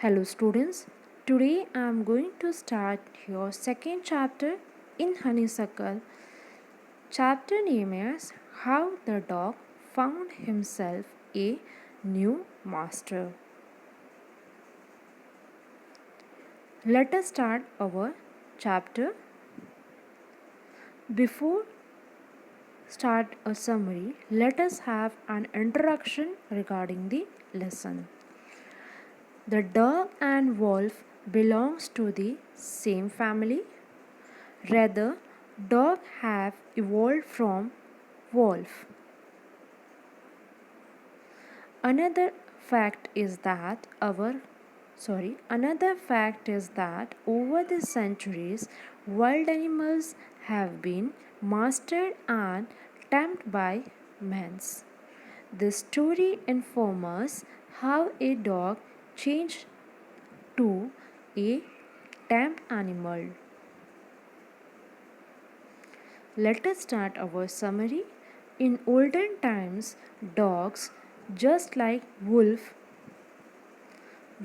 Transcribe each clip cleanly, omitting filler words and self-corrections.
Hello students, today I am going to start your second chapter in Honeysuckle. Chapter name is How the Dog Found Himself a New Master. Let us start our chapter. Before start a summary, let us have an introduction regarding the lesson. The dog and wolf belongs to the same family. Rather, dogs have evolved from wolf. Another fact is that over the centuries, wild animals have been mastered and tamed by humans. This story informs us how a dog changed to a tame animal. Let us start our summary. In olden times, dogs, just like wolves,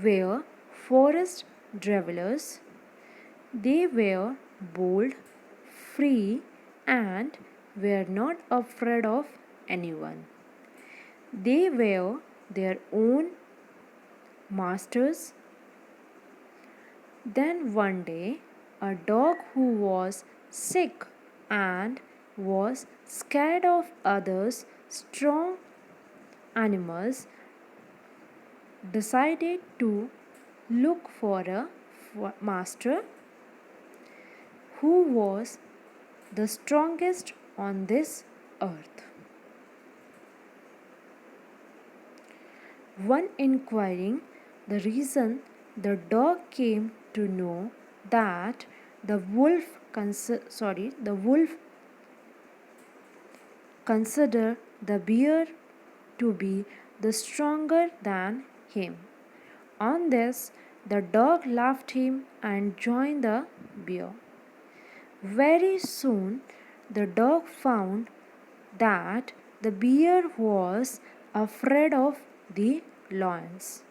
were forest dwellers. They were bold, free, and were not afraid of anyone. They were their own masters. Then one day, a dog who was sick and was scared of others strong animals decided to look for a master who was the strongest on this earth. One inquiring the reason, the dog came to know that the wolf considered the bear to be the stronger than him. On this, the dog left him and joined the bear. Very soon, the dog found that the bear was afraid of the lions.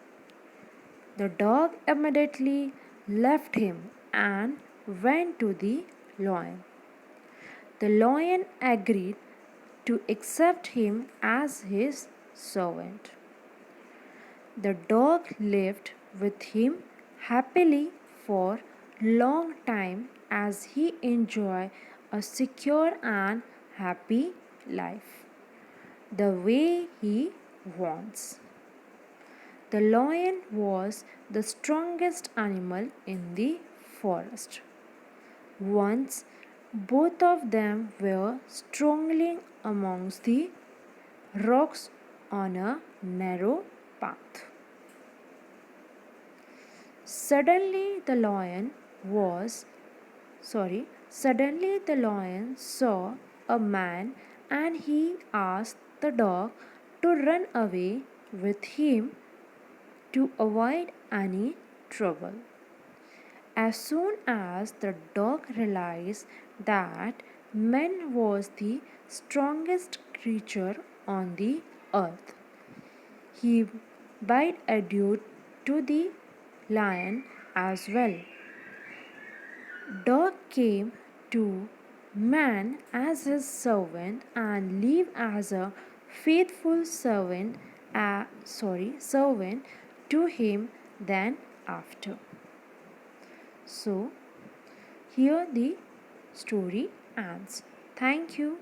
The dog immediately left him and went to the lion. The lion agreed to accept him as his servant. The dog lived with him happily for long time as he enjoyed a secure and happy life the way he wants. The lion was the strongest animal in the forest. Once both of them were strolling amongst the rocks on a narrow path. Suddenly the lion saw a man and he asked the dog to run away with him to avoid any trouble. As soon as the dog realized that man was the strongest creature on the earth, he bade adieu to the lion as well. Dog came to man as his servant and lived as a faithful servant to him then after. So here the story ends. Thank you.